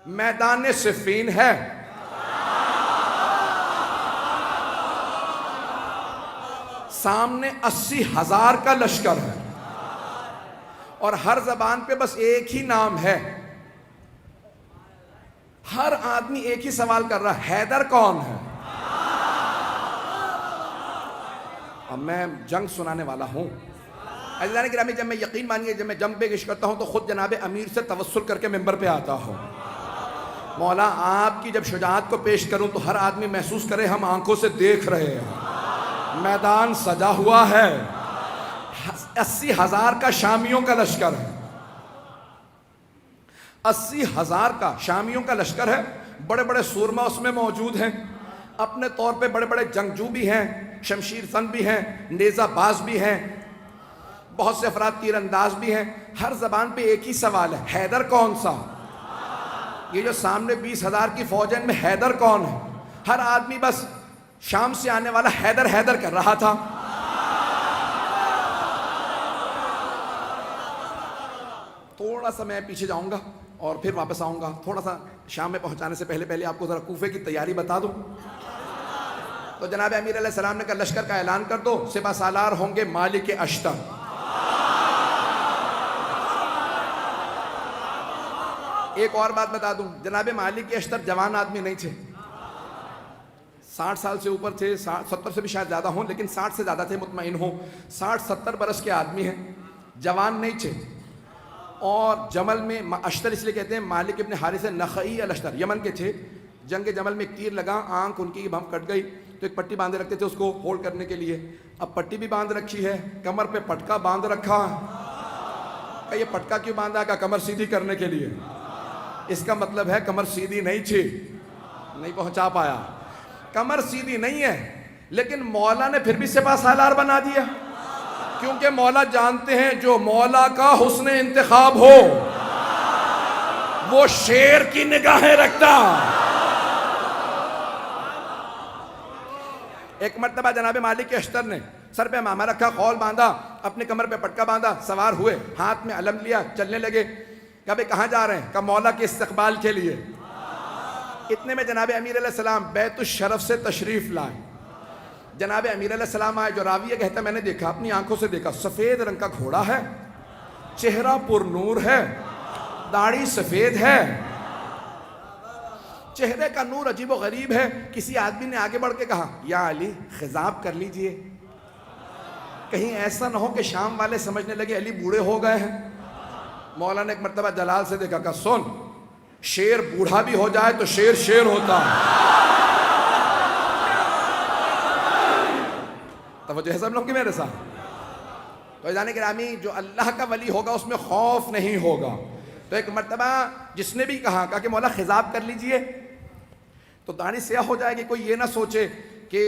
میدان صفین ہے، سامنے 80,000 کا لشکر ہے، اور ہر زبان پہ بس ایک ہی نام ہے. ہر آدمی ایک ہی سوال کر رہا ہے، حیدر کون ہے؟ اب میں جنگ سنانے والا ہوں. عزیزان گرامی، جب میں یقین مانیے جب میں جنگ پیش کرتا ہوں تو خود جناب امیر سے توسل کر کے ممبر پہ آتا ہوں. مولا آپ کی جب شجاعت کو پیش کروں تو ہر آدمی محسوس کرے ہم آنکھوں سے دیکھ رہے ہیں. میدان سجا ہوا ہے، 80,000 کا شامیوں کا لشکر ہے، 80,000 کا شامیوں کا لشکر ہے. بڑے بڑے سورما اس میں موجود ہیں، اپنے طور پہ بڑے بڑے جنگجو بھی ہیں، شمشیر زن بھی ہیں، نیزہ باز بھی ہیں، بہت سے افراد تیر انداز بھی ہیں. ہر زبان پہ ایک ہی سوال ہے، حیدر کون سا؟ یہ جو سامنے 20,000 کی فوج ہے ان میں حیدر کون ہے؟ ہر آدمی بس شام سے آنے والا حیدر حیدر کر رہا تھا. تھوڑا سا میں پیچھے جاؤں گا اور پھر واپس آؤں گا. تھوڑا سا شام میں پہنچانے سے پہلے آپ کو ذرا کوفے کی تیاری بتا دوں. تو جناب امیر علیہ السلام نے کہا لشکر کا اعلان کر دو، سپہ سالار ہوں گے مالک اشتر. ایک اور بات بتا دوں، جناب مالک اشتر جوان آدمی نہیں تھے، 60 سال سے اوپر تھے، 70 سے بھی شاید زیادہ ہوں، لیکن 60 سے زیادہ تھے مطمئن ہوں. 60-70 برس کے آدمی ہیں، جوان نہیں تھے. اور جمل میں اشتر اس لیے کہتے ہیں، مالک ابن حارث نخعی الاشتر یمن کے تھے. جنگ جمل میں ایک تیر لگا، آنکھ ان کی بم کٹ گئی، تو ایک پٹی باندھے رکھتے تھے اس کو ہولڈ کرنے کے لیے. اب پٹی بھی باندھ رکھی ہے، کمر پہ پٹکا باندھ رکھا. کہ یہ پٹکا کیوں باندھا؟ کہ کمر سیدھی کرنے کے لیے. اس کا مطلب ہے کمر سیدھی نہیں تھی. نہیں پہنچا پایا. کمر سیدھی نہیں ہے، لیکن مولا نے پھر بھی سپہ سالار بنا دیا، کیونکہ مولا جانتے ہیں جو مولا کا حسن انتخاب ہو وہ شیر کی نگاہیں رکھتا. ایک مرتبہ جناب مالک اشتر نے سر پہ امامہ رکھا، خول باندھا، اپنے کمر پہ پٹکا باندھا، سوار ہوئے، ہاتھ میں علم لیا، چلنے لگے. کہا بھئی کہاں جا رہے ہیں؟ کہا مولا کے استقبال کے لیے. اتنے میں جناب امیر علیہ السلام بیت الشرف سے تشریف لائے. جناب امیر علیہ السلام آئے. جو راوی کہتا ہے میں نے دیکھا، اپنی آنکھوں سے دیکھا، سفید رنگ کا گھوڑا ہے، چہرہ پر نور ہے، داڑھی سفید ہے، چہرے کا نور عجیب و غریب ہے. کسی آدمی نے آگے بڑھ کے کہا یا علی خضاب کر لیجئے، کہیں ایسا نہ ہو کہ شام والے سمجھنے لگے علی بوڑھے ہو گئے ہیں. مولا نے ایک مرتبہ جلال سے دیکھا، کہا سن، شیر بوڑھا بھی ہو جائے تو شیر شیر ہوتا ہے. توجہ ہے سب لوگ کی میرے ساتھ؟ تو جانے گرامی، جو اللہ کا ولی ہوگا اس میں خوف نہیں ہوگا. تو ایک مرتبہ جس نے بھی کہا کہ مولا خضاب کر لیجئے، تو داڑھی سیاہ ہو جائے گی، کوئی یہ نہ سوچے کہ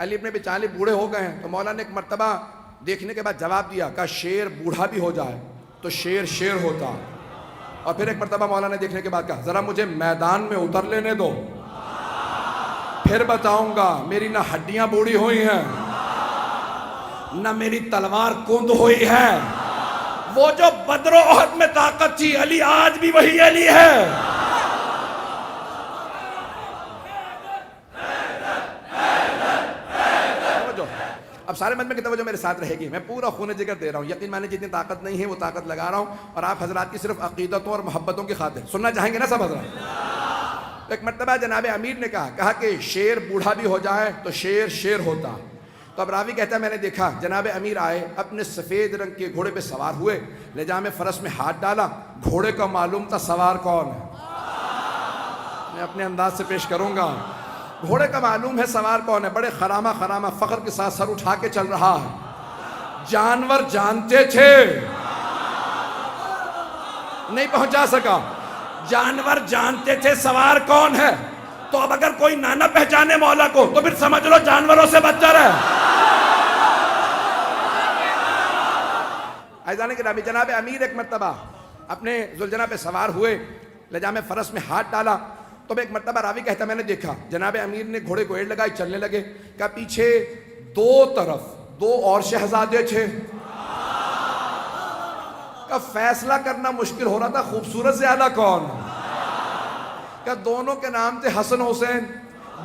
علی ابن ابی طالب بوڑھے ہو گئے ہیں. تو مولا نے ایک مرتبہ دیکھنے کے بعد جواب دیا کہ شیر بوڑھا بھی ہو جائے تو شیر شیر ہوتا. اور پھر ایک مرتبہ مولا نے دیکھنے کے بعد کہا ذرا مجھے میدان میں اتر لینے دو، پھر بتاؤں گا. میری نہ ہڈیاں بوڑھی ہوئی ہیں نہ میری تلوار کند ہوئی ہے. وہ جو بدر و احد میں طاقت تھی، علی آج بھی وہی علی ہے. اب سارے مجمع کی توجہ میرے ساتھ رہے گی. میں پورا خون جگر دے رہا ہوں، یقین مانے جتنی طاقت نہیں ہے وہ طاقت لگا رہا ہوں، اور آپ حضرات کی صرف عقیدتوں اور محبتوں کی خاطر سننا چاہیں گے نا سب حضرات. ایک مرتبہ جناب امیر نے کہا کہ شیر بوڑھا بھی ہو جائے تو شیر شیر ہوتا. تو اب راوی کہتا ہے میں نے دیکھا جناب امیر آئے، اپنے سفید رنگ کے گھوڑے پہ سوار ہوئے، لجام فرس میں ہاتھ ڈالا. گھوڑے کا معلوم تھا سوار کون ہے، میں اپنے انداز سے پیش کروں گا. گھوڑے کا معلوم ہے سوار کون ہے. بڑے خرامہ خرامہ فخر کے ساتھ سر اٹھا کے چل رہا ہے. جانور جانتے تھے، نہیں پہنچا سکا. جانور جانتے تھے سوار کون ہے. تو اب اگر کوئی نہ پہچانے مولا کو تو پھر سمجھ لو جانوروں سے بدتر ہے. عزیزان گرامی، جناب امیر ایک مرتبہ اپنے ذوالجناح پہ سوار ہوئے، لجام فرس میں ہاتھ ڈالا. تو ایک مرتبہ راوی کہتا میں نے دیکھا جناب امیر نے گھوڑے کو ایڑ لگائی، چلنے لگے. کہ پیچھے دو طرف دو اور شہزادے تھے. کا فیصلہ کرنا مشکل ہو رہا تھا خوبصورت زیادہ کون. کہ دونوں کے نام تھے حسن حسین،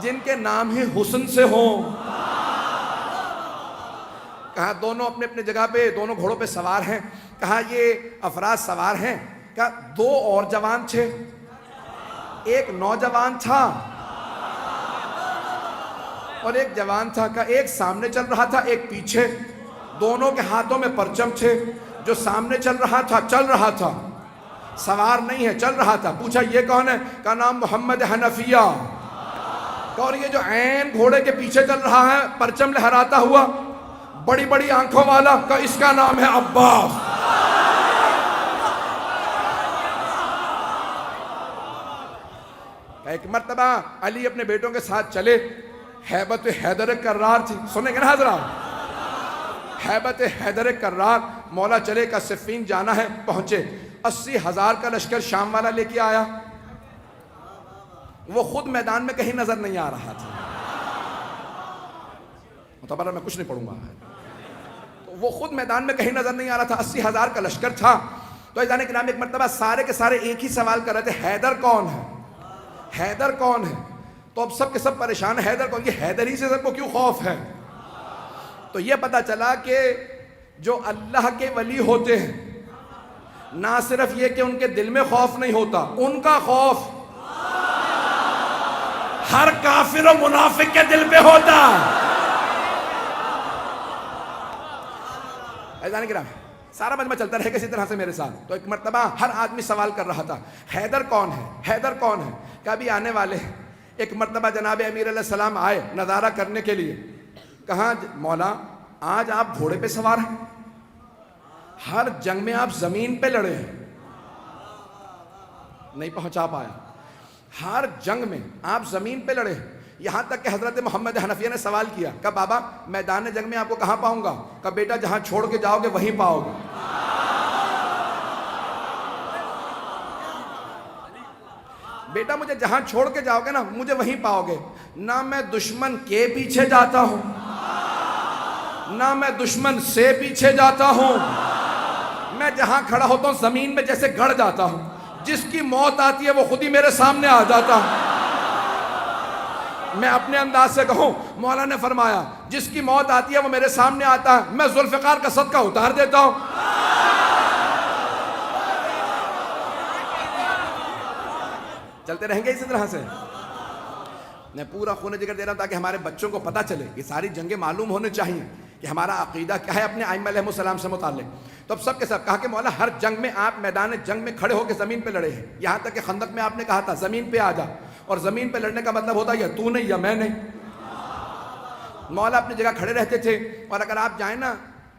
جن کے نام ہی حسن سے ہوں۔ کہا دونوں اپنے اپنے جگہ پہ دونوں گھوڑوں پہ سوار ہیں۔ کہا یہ افراد سوار ہیں، کہا دو اور جوان تھے، ایک نوجوان تھا اور ایک جوان تھا۔ کہا ایک سامنے چل رہا تھا، ایک پیچھے، دونوں کے ہاتھوں میں پرچم تھے۔ جو سامنے چل رہا تھا سوار نہیں ہے، چل رہا تھا۔ پوچھا یہ کون ہے؟ کہا نام محمد حنفیہ۔ اور یہ جو عین گھوڑے کے پیچھے چل رہا ہے پرچم لہراتا ہوا، بڑی بڑی آنکھوں والا، کہ اس کا نام ہے عباس۔ ایک مرتبہ علی اپنے بیٹوں کے ساتھ چلے، ہیبت حیدر کرار تھی، سنیں گے نا حضرات؟ ہیبت حیدر کرار، مولا چلے کا صفین جانا ہے، پہنچے۔ 80,000 کا لشکر شام والا لے کے آیا، وہ خود میدان میں کہیں نظر نہیں آ رہا تھا۔ متبرہ میں کچھ نہیں پڑھوں گا، وہ خود میدان میں کہیں نظر نہیں آ رہا تھا، 80,000 کا لشکر تھا۔ تو عزیزان کرام ایک مرتبہ سارے کے سارے ایک ہی سوال کر رہے تھے، حیدر کون ہے؟ حیدر کون ہے؟ تو اب سب کے سب پریشان ہیں، حیدر کون؟ یہ حیدر ہی سے سب کو کیوں خوف ہے؟ تو یہ پتا چلا کہ جو اللہ کے ولی ہوتے ہیں، نہ صرف یہ کہ ان کے دل میں خوف نہیں ہوتا، ان کا خوف ہر کافر و منافق کے دل پہ ہوتا۔ عزیزان کرام سارا مجمع چلتا رہے کسی طرح سے میرے ساتھ۔ تو ایک مرتبہ ہر آدمی سوال کر رہا تھا، حیدر کون ہے؟ حیدر کون ہے؟ کبھی آنے والے۔ ایک مرتبہ جناب امیر علیہ السلام آئے نظارہ کرنے کے لیے۔ کہاں مولا آج آپ گھوڑے پہ سوار ہیں، ہر جنگ میں آپ زمین پہ لڑے ہیں۔ نہیں پہنچا پایا، ہر جنگ میں آپ زمین پہ لڑے ہیں، یہاں تک کہ حضرت محمد حنفیہ نے سوال کیا کہ بابا میدان جنگ میں آپ کو کہاں پاؤں گا؟ کہ بیٹا جہاں چھوڑ کے جاؤ گے وہیں پاؤ گے۔ بیٹا مجھے جہاں چھوڑ کے جاؤ گے نا مجھے وہیں پاؤ گے۔ نہ میں دشمن کے پیچھے جاتا ہوں، نہ میں دشمن سے پیچھے جاتا ہوں، میں جہاں کھڑا ہوتا ہوں زمین میں جیسے گڑ جاتا ہوں، جس کی موت آتی ہے وہ خود ہی میرے سامنے آ جاتا ہے۔ میں اپنے انداز سے کہوں، مولا نے فرمایا جس کی موت آتی ہے وہ میرے سامنے آتا ہے، میں ذوالفقار کا صدقہ اتار دیتا ہوں۔ چلتے رہیں گے اسی طرح سے۔ میں پورا خون جگر دے رہا ہوں تاکہ ہمارے بچوں کو پتہ چلے، یہ ساری جنگیں معلوم ہونے چاہیے کہ ہمارا عقیدہ کیا ہے اپنے ائمہ علیہ السلام سے متعلق۔ تو اب سب کے سب کہا کہ مولا ہر جنگ میں آپ میدان جنگ میں کھڑے ہو کے زمین پہ لڑے ہیں، یہاں تک کہ خندق میں آپ نے کہا تھا زمین پہ آ جا، اور زمین پہ لڑنے کا مطلب ہوتا ہے یا تو نہیں یا میں نہیں۔ مولا اپنی جگہ کھڑے رہتے تھے، اور اگر آپ جائیں نا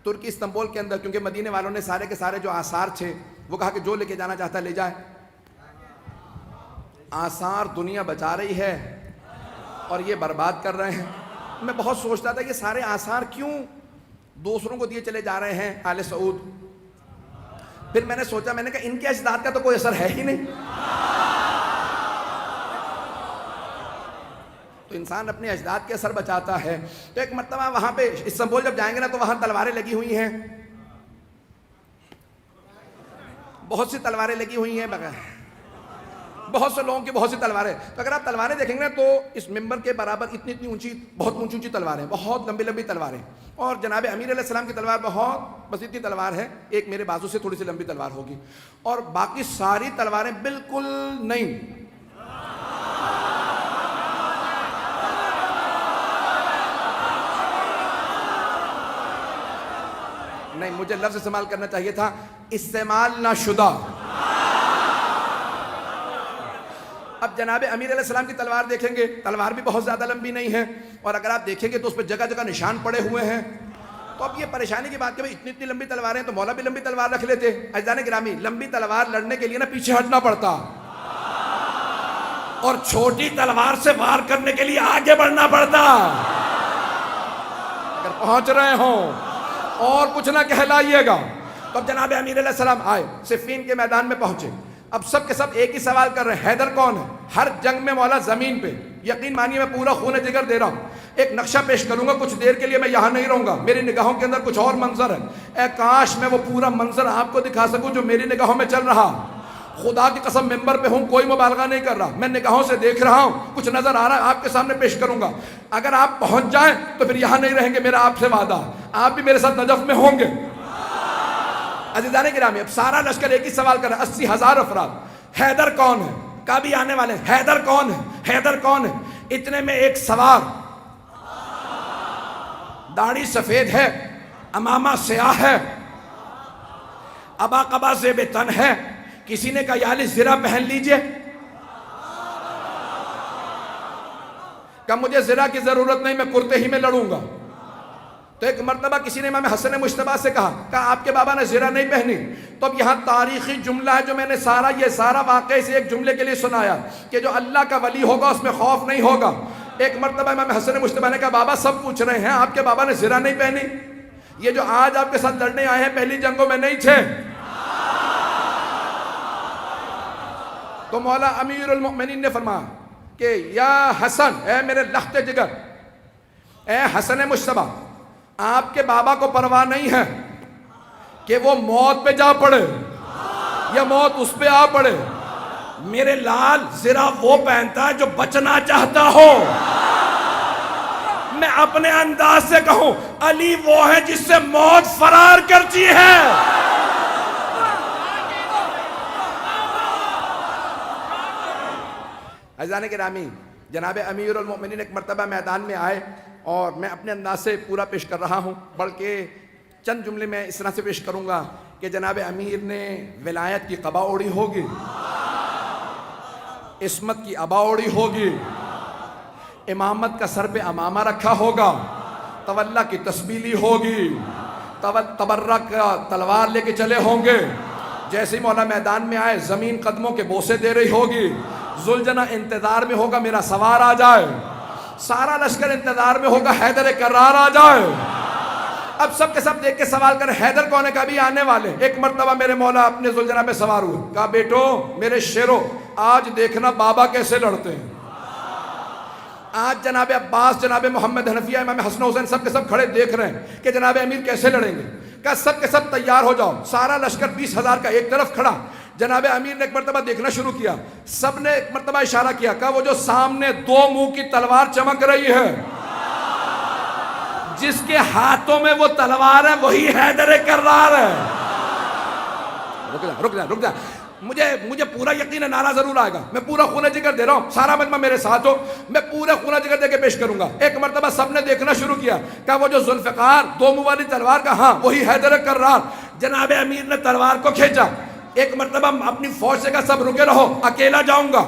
ترکی استنبول کے اندر، کیونکہ مدینے والوں نے سارے کے سارے جو آثار تھے وہ کہا کہ جو لے کے جانا چاہتا ہے لے جائے۔ آثار دنیا بچا رہی ہے اور یہ برباد کر رہے ہیں۔ میں بہت سوچتا تھا یہ سارے آثار کیوں دوسروں کو دیے چلے جا رہے ہیں آل سعود۔ پھر میں نے سوچا، میں نے کہا ان کے اجداد کا تو کوئی اثر ہے ہی نہیں، تو انسان اپنے اجداد کے اثر بچاتا ہے۔ تو ایک مرتبہ وہاں پہ استنبول جب جائیں گے نا تو وہاں تلواریں لگی ہوئی ہیں، بہت سی تلواریں لگی ہوئی ہیں، بہت سے لوگوں کی بہت سی تلواریں۔ تو اگر آپ تلواریں دیکھیں گے نا تو اس ممبر کے برابر اتنی اتنی اونچی، بہت اونچی اونچی تلواریں، بہت لمبی لمبی تلواریں، اور جناب امیر علیہ السلام کی تلوار بہت بس اتنی تلوار ہے، ایک میرے بازو سے تھوڑی سی لمبی تلوار ہوگی، اور باقی ساری تلواریں بالکل نہیں۔ نہیں، مجھے لفظ استعمال کرنا چاہیے تھا استعمال نہ شدہ۔ اب جناب امیر علیہ السلام کی تلوار دیکھیں گے، تلوار بھی بہت زیادہ لمبی نہیں ہے، اور اگر آپ دیکھیں گے تو اس پہ جگہ جگہ نشان پڑے ہوئے ہیں۔ تو اب یہ پریشانی کی بات کہ بھائی اتنی اتنی لمبی تلواریں، تو مولا بھی لمبی تلوار رکھ لیتے۔ عزیزان گرامی لمبی تلوار لڑنے کے لیے نا پیچھے ہٹنا پڑتا، اور چھوٹی تلوار سے وار کرنے کے لیے آگے بڑھنا پڑتا۔ اگر پہنچ رہے ہوں اور کچھ نہ کہلائیے گا۔ تو اب جناب امیر علیہ السلام آئے، صفین کے میدان میں پہنچے۔ اب سب کے سب ایک ہی سوال کر رہے ہیں، حیدر کون ہے؟ ہر جنگ میں مولا زمین پہ، یقین مانیے میں پورا خون جگر دے رہا ہوں۔ ایک نقشہ پیش کروں گا، کچھ دیر کے لیے میں یہاں نہیں رہوں گا، میری نگاہوں کے اندر کچھ اور منظر ہے، اے کاش میں وہ پورا منظر آپ کو دکھا سکوں جو میری نگاہوں میں چل رہا۔ خدا کی قسم ممبر پہ ہوں، کوئی مبالغہ نہیں کر رہا، میں نگاہوں سے دیکھ رہا ہوں، کچھ نظر آ رہا ہے، آپ کے سامنے پیش کروں گا۔ اگر آپ پہنچ جائیں تو پھر یہاں نہیں رہیں گے، میرا آپ سے وعدہ، آپ بھی میرے ساتھ نجف میں ہوں گے۔ عزیزان گرامی، اب سارا لشکر ایک ہی سوال کر رہا ہے، 80,000 افراد، حیدر کون ہے؟ کبھی آنے والے ہیں، حیدر کون ہے؟ حیدر کون ہے؟ اتنے میں ایک سوار، داڑھی سفید ہے، امامہ سیاہ ہے، ابا قبا زیب تن ہے، کسی نے کہا یا علی زرہ پہن لیجئے، کہ مجھے زرہ کی ضرورت نہیں، میں کرتے ہی میں لڑوں گا۔ تو ایک مرتبہ کسی نے امام حسن مجتبیٰ سے کہا آپ کے بابا نے زرہ نہیں پہنی۔ تو اب یہاں تاریخی جملہ ہے جو میں نے یہ سارا واقعہ سے ایک جملے کے لیے سنایا کہ جو اللہ کا ولی ہوگا اس میں خوف نہیں ہوگا۔ ایک مرتبہ امام حسن مجتبیٰ نے کہا بابا سب پوچھ رہے ہیں آپ کے بابا نے زرہ نہیں پہنی، یہ جو آج آپ کے ساتھ لڑنے آئے ہیں پہلی جنگوں میں نہیں تھے۔ تو مولا امیر المؤمنین نے فرمایا کہ یا حسن، اے میرے لخت جگر، اے حسن مجتبیٰ، آپ کے بابا کو پرواہ نہیں ہے کہ وہ موت پہ جا پڑے یا موت اس پہ آ پڑے، میرے لال زرہ وہ پہنتا ہے جو بچنا چاہتا ہو۔ میں اپنے انداز سے کہوں علی وہ ہے جس سے موت فرار کرتی ہے۔ عزیزان گرامی، جناب امیر المؤمنین ایک مرتبہ میدان میں آئے اور میں اپنے انداز سے پورا پیش کر رہا ہوں، بلکہ چند جملے میں اس طرح سے پیش کروں گا کہ جناب امیر نے ولایت کی قبا اوڑی ہوگی، عصمت کی ابا اوڑی ہوگی، امامت کا سر پہ امامہ رکھا ہوگا، تولا کی تسبیح لی ہوگی، تبرک تلوار لے کے چلے ہوں گے، جیسے ہی مولا میدان میں آئے زمین قدموں کے بوسے دے رہی ہوگی، ذوالجناح انتظار میں ہوگا میرا سوار آ جائے، سارا لشکر انتظار میں ہوگا حیدر کرار آ جائے۔ اب سب کے سب دیکھ کے سوال کر حیدر کون ہے؟ کبھی آنے والے۔ ایک مرتبہ میرے مولا اپنے ذوالجناح پہ سوار ہوئے، کہا بیٹو میرے شیرو آج دیکھنا بابا کیسے لڑتے ہیں۔ آج جناب عباس، جناب محمد حنفیہ، امام حسن حسین سب کے سب کھڑے دیکھ رہے ہیں کہ جناب امیر کیسے لڑیں گے۔ کہا سب کے سب تیار ہو جاؤ، سارا لشکر 20,000 کا ایک طرف کھڑا۔ جناب امیر نے ایک مرتبہ دیکھنا شروع کیا، سب نے ایک مرتبہ اشارہ کیا، کہا وہ جو سامنے دو منہ کی تلوار چمک رہی ہے، جس کے ہاتھوں میں وہ تلوار ہے وہی حیدر کرار ہے۔ رک جا، مجھے پورا یقین ہے نعرہ ضرور آئے گا، میں پورا خونہ جگر دے رہا ہوں، سارا مجمع میرے ساتھ ہو، میں پورا خونہ جگر دے کے پیش کروں گا۔ ایک مرتبہ سب نے دیکھنا شروع کیا، کہا وہ جو ذوالفقار دو منہ والی تلوار کا، ہاں وہی حیدر کرار۔ جناب امیر نے تلوار کو کھینچا، ایک مرتبہ اپنی فوج سے کہا سب رکے رہو، اکیلا جاؤں گا،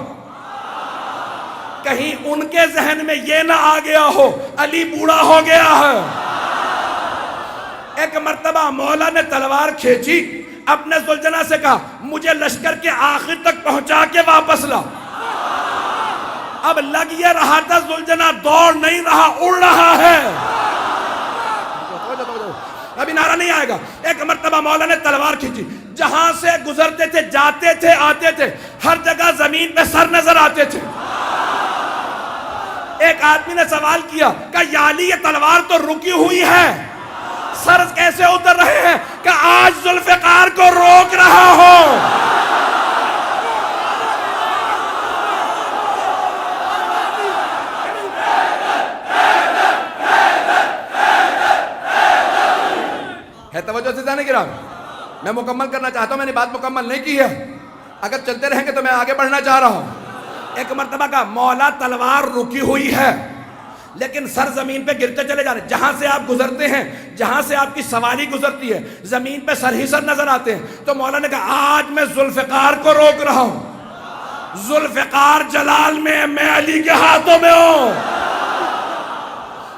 کہیں ان کے ذہن میں یہ نہ آ گیا ہو علی بوڑھا ہو گیا ہے۔ ایک مرتبہ مولا نے تلوار کھینچی، اپنے ذوالجناح سے کہا مجھے لشکر کے آخر تک پہنچا کے واپس لا۔ اب لگ یہ رہا تھا ذوالجناح دوڑ نہیں رہا، اڑ رہا ہے۔ ابھی نعرہ نہیں آئے گا۔ ایک مرتبہ مولا نے تلوار کھینچی، جہاں سے گزرتے تھے، جاتے تھے، آتے تھے، ہر جگہ زمین پہ سر نظر آتے تھے۔ ایک آدمی نے سوال کیا کہ یا علی یہ تلوار تو رکی ہوئی ہے، سر کیسے اتر رہے ہیں؟ کہ آج ذوالفقار کو روک رہا ہو۔ ہے توجہ سے جانے گرام، میں مکمل کرنا چاہتا ہوں، میں نے بات مکمل نہیں کی ہے، اگر چلتے رہیں گے تو میں آگے بڑھنا چاہ رہا ہوں۔ ایک مرتبہ کا مولا تلوار رکی ہوئی ہے لیکن سر زمین پہ گرتے چلے جا رہے ہیں، جہاں سے آپ گزرتے ہیں، جہاں سے آپ کی سواری گزرتی ہے، زمین پہ سر ہی سر نظر آتے ہیں۔ تو مولا نے کہا آج میں ذوالفقار کو روک رہا ہوں، ذوالفقار جلال میں علی کے ہاتھوں میں ہوں۔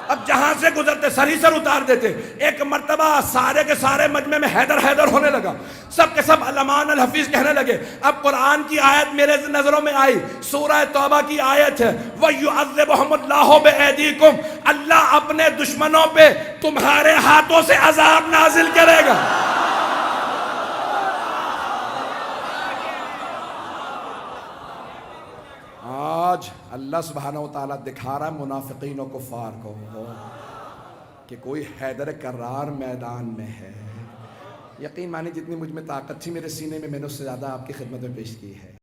اب جہاں سے گزرتے سر ہی سر اتار دیتے۔ ایک مرتبہ سارے کے سارے مجمع میں حیدر حیدر ہونے لگا، سب کے سب علمان الحفیظ کہنے لگے۔ اب قرآن کی آیت میرے نظروں میں آئی، سورہ توبہ کی آیت ہے، وَيُعَذِّبُهُمُ اللَّهُ بِأَيْدِيكُمْ، اللہ اپنے دشمنوں پہ تمہارے ہاتھوں سے عذاب نازل کرے گا۔ آج اللہ سبحانہ وتعالیٰ دکھا رہا ہے منافقین و کفار کو کہ کوئی حیدر کرار میدان میں ہے، یقین مانی جتنی مجھ میں طاقت تھی میرے سینے میں، میں نے اس سے زیادہ آپ کی خدمت میں پیش کی ہے۔